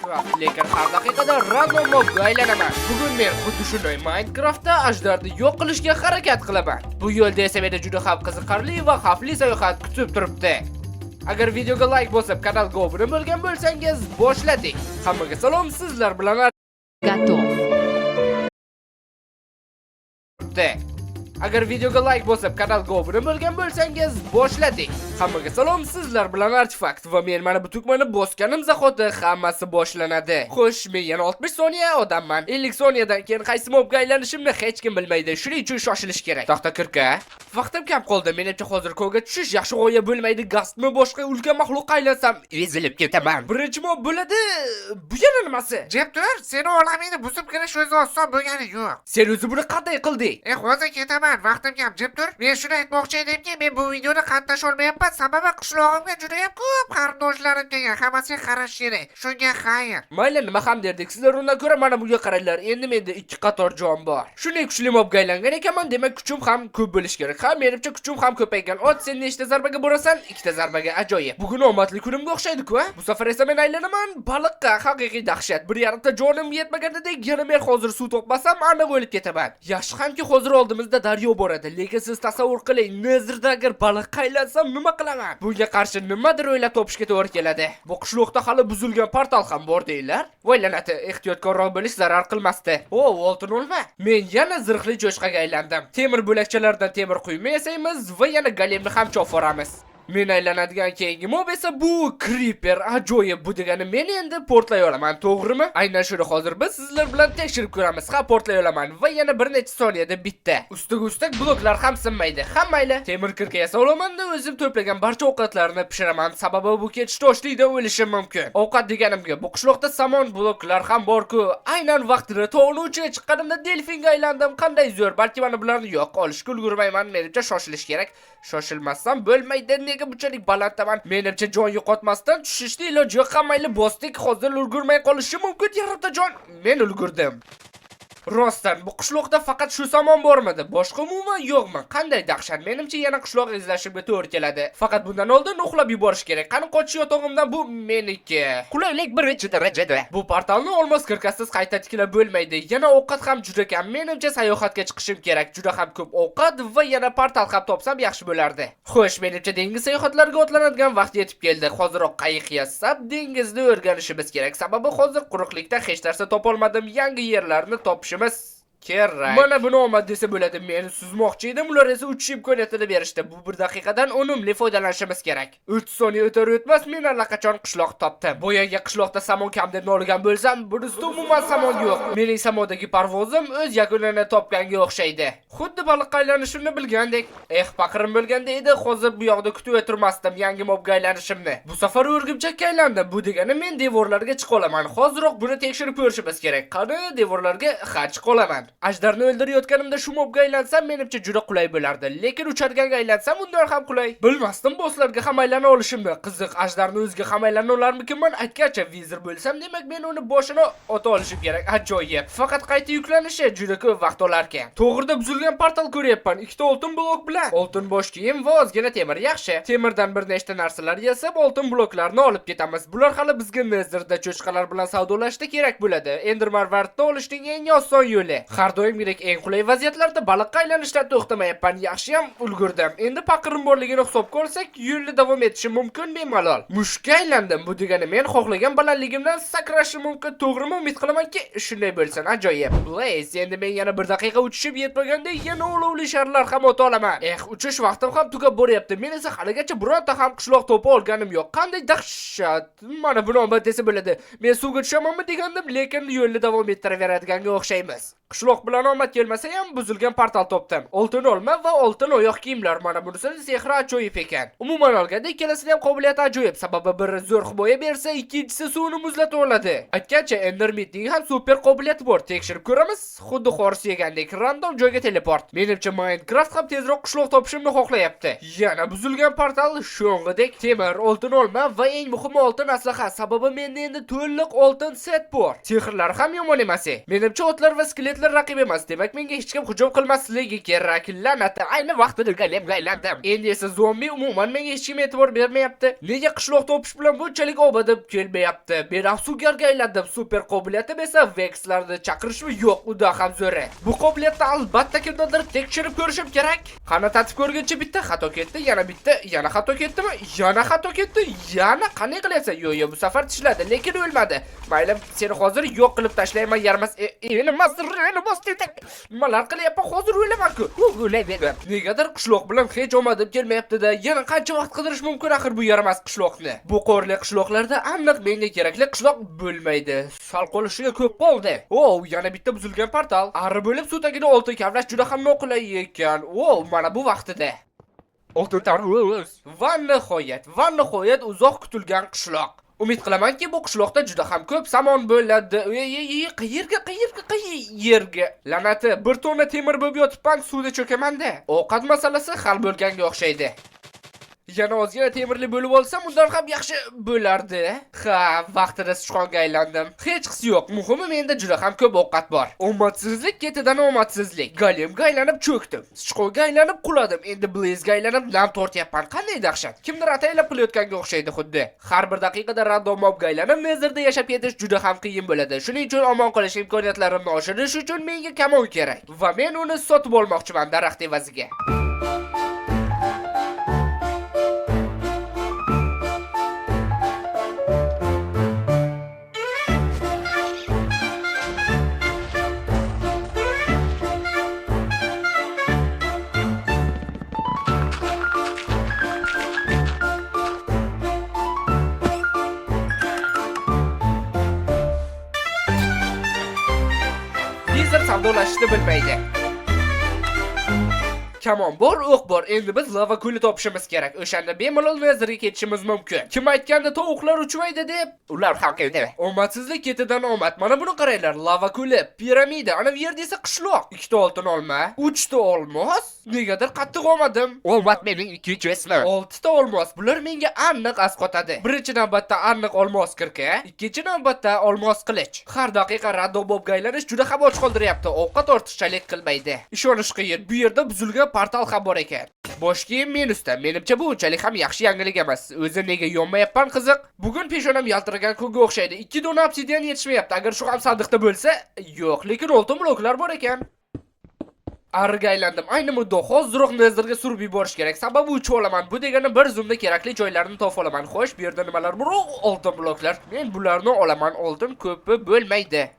Minecraft, lekin har daqiqada random mobga aylanaman. Bugun men xuddi shunday Minecraftda ajdarni yo'q qilishga harakat qilaman. Bu yo'lda esa meni juda ham qiziqarli va xavfli sayohat kutib turibdi. Agar videoga like bosib, kanalga obuna bo'lgan bo'lsangiz, boshladik. Hammaga salom, sizlar bilan Готов. Agar videoga like bosib, kanalga obuna bo'lgan bo'lsangiz, boshladik. Hammaga salom, sizlar bilan Artifact va men mana bu tugmani bosganim zahoti hammasi boshlanadi. Xo'sh, men yana 60 soniya odamman. 50 soniyadan keyin qaysi mobga aylanishimni hech kim bilmaydi. Shuning uchun shoshilish kerak. To'xta kirka. Vaqtim kam qoldi. Menimcha hozir ko'lga tushish yaxshi g'oya bo'lmaydi. Gastmi boshqa ulkan maxluqqa aylansam, ezilib ketaman. Birinchi mob bo'ladi. Bu yana nimasi? Jeptur, seni olamingni buzib kirish o'zi oson bo'lgani yo'q. Sen o'zi buni qanday qilding? Hozir ketaman. Vaqtim kam, Jeptur. Men shuni aytmoqchi edimki, men bu videoni qatnasha olmayapman. Sababi qishlog'imga juda ham ko'p qarindoshlarim kelgan. Hammasiga qarash kerak. Shunga xayr. Mayli, nima ham derdik. Sizlar undan ko'ra mana bunga qaranglar. Endi menda 2 qator jon bor. Shunday kuchli mobga aylangan ekanman, demak kuchim ham ko'p bo'lish kerak. Ha, menimcha kuchim ham ko'paygan. Ot, sen nechta zarbaga borasan? 2 ta zarbaga. Ajoyib. Bugun omadli kunimga o'xshaydi-ku, a? Bu safar esa men aylanaman baliqqa. Haqiqiy dahshat. 1,5 ta jonim yetmaganidek, yana men hozir suv topmasam, aniq o'lib ketaman. Yaxshi hamki hozir oldimizda daryo bor edi. Lekin siz tasavvur qiling, Nezirda agar baliqqa aylansam nima qilaman? Bunga qarshi nimadir o'ylab topishga to'g'ri keladi. Bu qishloqda hali buzilgan portal ham bor deylar. Voylanati, ehtiyotkorroq bo'lish zarar qilmasdi. O, oltin olma. Men yana zirhli cho'chqaga aylandim. Temir bo'lakchalardan temir quyma yasaymiz va yana golemni ham choforamiz. Men aylanadigan keyingi mob esa bu Creeper. Ajoyib, bu degani men endi portlay olaman, to'g'rimi? Aynan shuni hozir biz sizlar bilan tekshirib ko'ramiz. Ha, portlay olaman va yana bir necha soniyada bitta. Ustiga ustak bloklar ham sinmaydi. Hammayli temir kirka yasay olaman-da, o'zim to'plagan barcha ovqatlarni pishiraman. Sababi bu ketish toshlikda o'lishim mumkin. Ovqat deganimga bu qishloqda samon bloklar ham bor-ku. Aynan vaqtida tog'ning uchiga chiqqanimda delfinga aylandim. Qanday zo'r, balki mana bularni yo'q olishga ulgurmayman. Menimcha shoshilish kerak. Shoshilmasam bo'lmaydi. Nega bunchalik balanddaman? Menimcha jon yo'qotmasdan tushishni iloji yo'q. Hammayli bosdik, hozir ulgurmay qolishi mumkin. Yarimta jon. Men ulgurdim. Rostdan bu qishloqda faqat shu samon bormidi? Boshqa umuman yo'qmi? Qanday dahshat. Menimcha yana qishloq izlashimga to'g'ri keladi. Faqat bundan oldin uxlab yuborish kerak. Qani qochish yotog'imdan, bu meniki. Qulaylik birinchi darajada. Bu portalni olmos kirkasiz qayta tiklab bo'lmaydi. Yana ovqat ham juda kam. Menimcha sayohatga chiqishim kerak. Juda ham ko'p ovqat va yana portal ham topsam yaxshi bo'lardi. Xo'sh, menimcha dengiz sayohatlariga otlanadigan vaqt yetib keldi. Hoziroq qayiq yasab dengizni o'rganishimiz kerak. Sababi hozir quruqlikda hech narsa topolmadim. Yangi yerlarni topishimiz kerak. Mana buni omad desa bo'ladi. Men suzmoqchi edim, ular esa uchish imkoniyatini berishdi. Bu 1 daqiqadan unumli foydalanishimiz kerak. 30 soniya o'tar o'tmas men allaqachon qishloq topdim. Boyaga qishloqda samon kam deb noligan bo'lsam, bunisida umuman samon yo'q. Mening samodagi parvozim o'z yakunini topganga o'xshaydi. Xuddi baliqqa aylanishimni bilgandek. Paqirim bo'lganda edi, hozir bu yoqda kutib o'tirmasdim yangi mobga aylanishimni. Bu safar o'rgimchakka aylandim. Bu degani men devorlarga chiqa olaman. Hoziroq buni tekshirib ko'rishimiz kerak. Qani devorlarga chiqa olaman. Ajdarni o'ldirayotganimda shu mobga aylansam menimcha juda qulay bo'lardi. Lekin uchadiganga aylansam undan ham qulay. Bilmasdim bosslarga ham aylana olishimni. Qiziq, ajdarni o'ziga ham aylana olarmikinman? Aytgancha vizir bo'lsam, demak men uni boshini ota olishim kerak. Ajoyib. Faqat qayta yuklanishi juda ko'p vaqt olar ekan. To'g'rida buzilgan portal ko'ryapman. 2 ta oltin blok bilan. Oltin bosh kiyim va ozgina temir yaxshi. Temirdan bir nechta narsalar yasab, oltin bloklarni olib ketamiz. Bular hali bizga Nezirda cho'chqalar bilan savdolashda kerak bo'ladi. Endermarvardni olishning eng oson yo'li. Har doimgidek eng qulay vaziyatlarda baliqqa aylanishdan to'xtamayapman. Yaxshi ham ulgurdim. Endi paqirim borligini hisobga olsak, yo'lda davom etishim mumkin bemalol. Mushukka aylandim. Bu degani men xohlagan balandligimdan sakrashim mumkin. To'g'rimi? Umid qilamanki, shunday bo'lsin. Ajoyib. Blaze, endi men yana 1 daqiqa uchishib yetmaganda yana olovli sharlar ham o'ta olaman. Uchish vaqtim ham tugab boryapti. Men esa haligacha bironta ham qishloq to'pa olganim yo'q. Qanday dahshat. Mana buni omad desa bo'ladi. Men suvga tushamanmi degandim, lekin yo'lni davom ettiraveradiganiga o'xshaymiz. Qishloq bilan omad kelmasa ham buzilgan portal topdim. Oltin olma va oltin oyoq kiyimlar. Mana bunisi sehri ajoyib ekan. Umuman olganda ikkalasining ham qobiliyati ajoyib. Sababi biri zo'r himoya bersa, ikkinchisi suvni muzlatib oladi. Aytgancha Endermitning ham super qobiliyati bor. Tekshirib ko'ramiz. Xuddi xorsi yegandek random joyga teleport. Menimcha Minecraft ham tezroq qishloq topishimni xohlayapti. Yana buzilgan portal, sho'ng'idek temir, oltin olma va eng muhimi oltin aslaha. Sababi menda endi to'liq oltin set bor. Sehrlar ham yomon emas. Menimcha otlar va skelet qobiliyatli raqib emas. Demak, menga hech kim hujum qilmasligi kerak. La'nati, ayni vaqtida gaylandim. Endi esa zombi umuman menga hech kim e'tibor bermayapti. Nega qishloqda o'pish bilan bunchalik obadib kelmayapti? Men afsugarga aylandim. Super qobiliyatim esa Vexlarni chaqirishmi yo'q, uda ham zo'ri. Bu qobiliyatni albatta kimdandir tekshirib ko'rishim kerak. Qani tatib ko'rguncha bitta xato ketdi, yana bitta, yana xato ketdimi? Yana xato ketdi, yana qanday qilyapsan? Yo'q, bu safar tishladi, lekin o'lmadi. Mayli, seni hozir yo'q qilib tashlayman, yarmas. Nimalar qilyapman? Hozir o'laman-ku. Negadir qishloq bilan hech omadim kelmayapti-da. Yana qancha vaqt qidirish mumkin axir bu yaramas qishloqni? Bu qorli qishloqlarda aniq menga kerakli qishloq bo'lmaydi. Sal qolishiga ko'p qoldi. Yana bitta buzilgan portal. Ari bo'lib suv tagida oltin kavlash juda ham noqulay ekan. Mana bu vaqtida. Oltin tarvuz. Va nihoyat uzoq kutilgan qishloq. Umid qilamanki, bu qishloqda juda ham ko'p samon bo'ladi. Qayerga? La'nati, bir tonna temir bo'lib yotibman, suvda cho'kaman-da. Ovqat masalasi hal bo'lganga o'xshaydi. Yana ozgina temirli bo'lib olsam, undan ham yaxshi bo'lardi. Vaqtida sichqonga aylandim. Hech qisi yo'q. Muhimi menda juda ham ko'p ovqat bor. Omadsizlik ketidan omadsizlik. Golemga aylanib cho'kdim. Sichqonga aylanib quladim. Endi Blaze'ga aylanib nam tortyapman. Qanday dahshat. Kimdir ataylab qilayotganga o'xshaydi xuddi. Har bir daqiqada random mobga aylanib Nether'da yashab ketish juda ham qiyin bo'ladi. Shuning uchun omon qolish imkoniyatlarimni oshirish uchun menga kamon kerak. Va men uni sotib olmoqchiman daraxt evaziga. Savdolashishni bilmaydi. Kamon bor, o'q bor. Endi biz lava ko'li topishimiz kerak. O'shanda bemalol Netherga ketishimiz mumkin. Kim aytganda tovuqlar uchmaydi deb, ular ham keldi. Omadsizlik ketidan omad. Mana buni qaranglar. Lava ko'li, piramida, ana bu yerda esa qishloq. 2 ta oltin olma, 3 ta olmos. Negadir qattiq olmadim. Olmat mening 2 ismim. 6 ta olmos. Bular menga aniq asqotadi. Birinchi navbatda aniq olmos kirka, ikkinchi navbatda olmos qilich. Har daqiqa radobobga aylanish juda ham och qoldiryapti. Ovqat ortiqchalik qilmaydi. Ishonish qiyin. Bu yerda buzilgan portal ham bor ekan. Bosh kiyim minusda. Menimcha bu unchalik ham yaxshi yangilik emas. O'zi nega yonmayapman qiziq? Bugun peshonam yaltiragan kunga o'xshaydi. 2 dona obsidian yetishmayapti. Agar shu ham sandiqda bo'lsa, yo'q, lekin oltin bloklar bor ekan. Ariga aylandim. Ayni muddo hozirroq Netherga surib yuborish kerak. Sababi uch olaman. Bu degani bir zumda kerakli joylarni topa olaman. Xo'sh, bu yerda nimalar bor? Oltin bloklar. Men bularni olaman. Oltin ko'pi bo'lmaydi.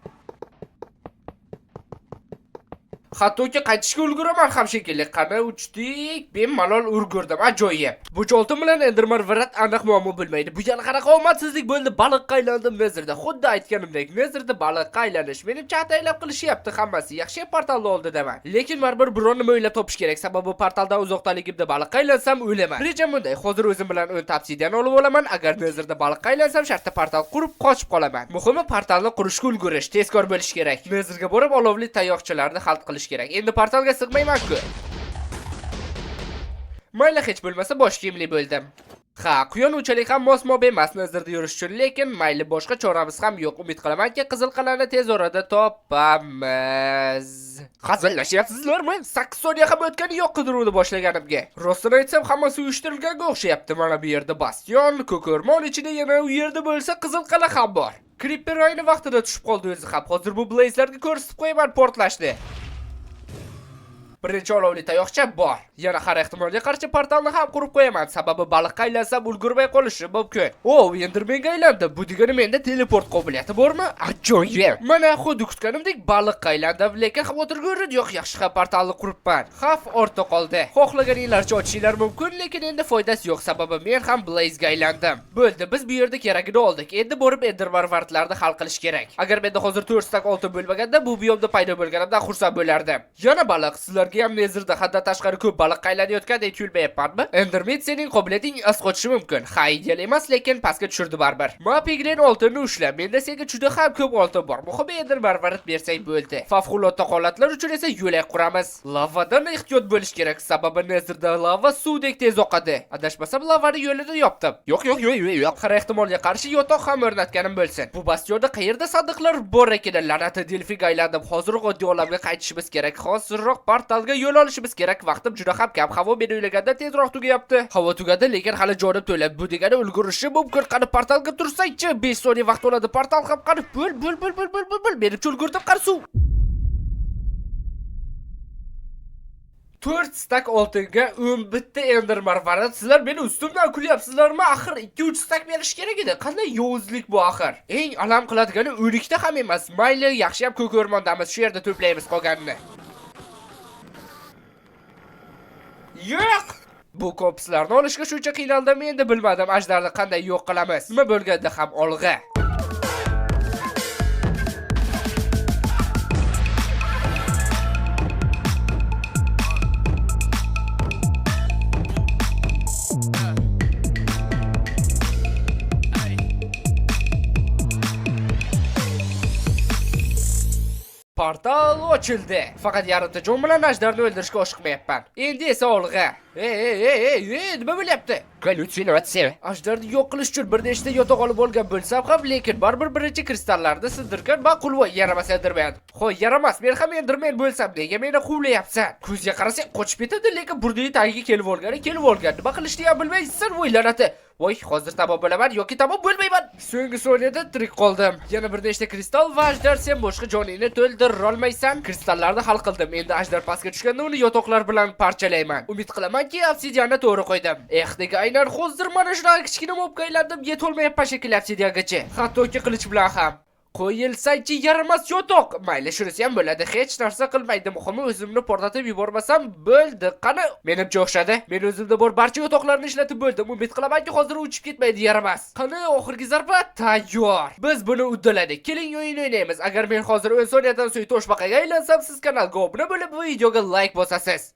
Hattoki qaytishga ulguraman ham shekilli. Qani uchdik, bemalol urgurdim. Ajoyib. Bu oltin bilan Enderman virat aniq muammo bo'lmaydi. Bu yana qanaqa omadsizlik bo'ldi. Baliqqa aylandim Netherda. Xuddi aytganimdek, Netherda baliqqa aylanish. Menimcha ataylab qilishyapti hammasi. Yaxshi portalni oldidaman. Lekin baribir biron nima o'ylab topish kerak. Sababi portaldan uzoqdaligimda baliqqa aylansam o'laman. Rejam bunday. Hozir o'zim bilan 10 obsidian olib olaman. Agar Netherda baliqqa aylansam, shartta portal qurib qochib qolaman. Muhimi portalni qurishga ulgurish, tezkor bo'lish kerak. Netherga borib olovli tayoqchalarni xalt qilish kerak. Endi portalga sig'mayman-ku. Mayli, hech bo'lmasa bosh kiyimli bo'ldim. Quyon unchalik ham mos-mob emas Netherda yurish uchun, lekin mayli, boshqa choramiz ham yo'q. Umid qilamanki, qizil qal'ani tez orada topamiz. Hazillashyapsizlarmi? 8 soniya ham o'tgani yo'q qidiruvni boshlaganimga. Rostini aytsam, hammasi uyushtirilganga o'xshayapti. Mana bu yerda bastion, ko'ko'rmon ichida yana u yerda bo'lsa qizil qal'a ham bor. Creeper ayni vaqtida tushib qoldi o'zi ham. Hozir bu blaze'larga ko'rsatib qo'yaman portlashni. Birinchi olovli tayoqcha bor. Yana har ehtimolga qarshi portalni ham qurib qo'yaman. Sababi baliqqa aylansam ulgurmay qolishi mumkin. Endermenga aylandi. Bu degani menda teleport qobiliyati bormi? Ajoyib. Mana xuddi kutganimdek baliqqa aylandim, lekin xavotirga o'rin yo'q, yaxshi ham portalni quribman. Xavf ortda qoldi. Xohlaganinglarcha ochishinglar mumkin, lekin endi foydasi yo'q, sababi men ham Blaze'ga aylandim. Bo'ldi, biz bu yerda keragini oldik. Endi borib Enderman vartlarni hal qilish kerak. Agar menda hozir 4 stak oltin bo'lmaganda, bu biyomda paydo bo'lganimdan xursand bo'lardim. Yana baliq, sizlar sizlarga ham nezirda haddan tashqari ko'p baliq qaylanayotgandek tuyulmayapmanmi? Enderman sening qobiliyating asqotishi mumkin. Ha, ideal emas, lekin pastga tushirdi baribir. Ma Piglin oltinni ushla. Menda senga juda ham ko'p oltin bor. Muhimi endi marvarid bersang bo'ldi. Favqulodda holatlar uchun esa yo'lak quramiz. Lavadan ehtiyot bo'lish kerak, sababi nezirda lava suvdek tez oqadi. Adashmasam lavani yo'lini yopdim. Yo'q. Har ehtimolga qarshi yotoq ham o'rnatganim bo'lsin. Bu bastionda qayerda sandiqlar bor ekan? La'nati Delfiga aylandim. Hozirroq oddiy olamga qaytishimiz kerak. Hozirroq portalga yo'l olishimiz kerak. Vaqtim juda ham kam. Havo men o'ylagandan tezroq tugayapti. Havo tugadi, lekin hali jonim to'la. Bu degani ulgurishi mumkin. Qani portalga tursang-chi, 5 soniya vaqt oladi. Portal ham qani bo'l. Menimcha ulgurdim, qani suv. 4 stak oltinga 11 ta ender marvarid. Sizlar meni ustimdan kulyapsizlarmi? Axir 2-3 stak berish kerak edi. Qanday yovuzlik bu axir? Eng alam qiladigani 12 ta ham emas. Mayli, yaxshi ham ko'k o'rmondamiz. Shu yerda to'playmiz qolganini. Yo'q! Bu kopslarni olishga shuncha qiynaldim, endi bilmadim ajdarni qanday yo'q qilamiz. Nima bo'lganda ham olg'a. Portal ochildi. Faqat yarimta jon bilan ajdarni o'ldirishga oshiqmayapman. Endi esa olg'a. Nima bo'lyapti? Gallyutsinatsiya. Ajdarni yo'q qilish uchun bir nechta yotoq olib olgan bo'lsam ham, lekin baribir birinchi kristallarni sindirgan ma'qul va yaramas Enderman. Xo'y, yaramas. Men ham Enderman bo'lsam, nega meni quvlayapsan? Ko'zga qarasang qochib ketadi, lekin burning tagiga kelib olgan. Nima qilishni ham bilmaysan, o'ylanadi. Voy, hozir tamom bo'laman yoki tamom bo'lmayman. So'nggi soniyada tirik qoldim. Yana bir nechta kristal va ajdar, sen boshqa joningni to'ldira olmaysan. Kristallarni hal qildim. Endi ajdar pastga tushganda uni yotoqlar bilan parchalayman. Umid qilamanki, obsidianni to'g'ri qo'ydim. Nega aynan hozir mana shunaqa kichkina mobga aylandim, yetolmayapman shekilli obsidiangacha. Hattoki qilich bilan ham. Qo'yilsaychi yaramas yotoq. Mayli, shunisi ham bo'ladi. Hech narsa qilmaydi. Muhimi o'zimni portlatib yubormasam bo'ldi. Qani, menimcha o'xshadi. Men o'zimda bor barcha yotoqlarni ishlatib bo'ldim. Umid qilamanki, hozir uchib ketmaydi yaramas. Qani, oxirgi zarba tayyor. Biz buni uddaladik. Keling, o'yin o'ynaymiz. Agar men hozir 10 soniyadan so'ng toshbaqaga aylansam, siz kanalga obuna bo'lib, bu videoga like bosasiz.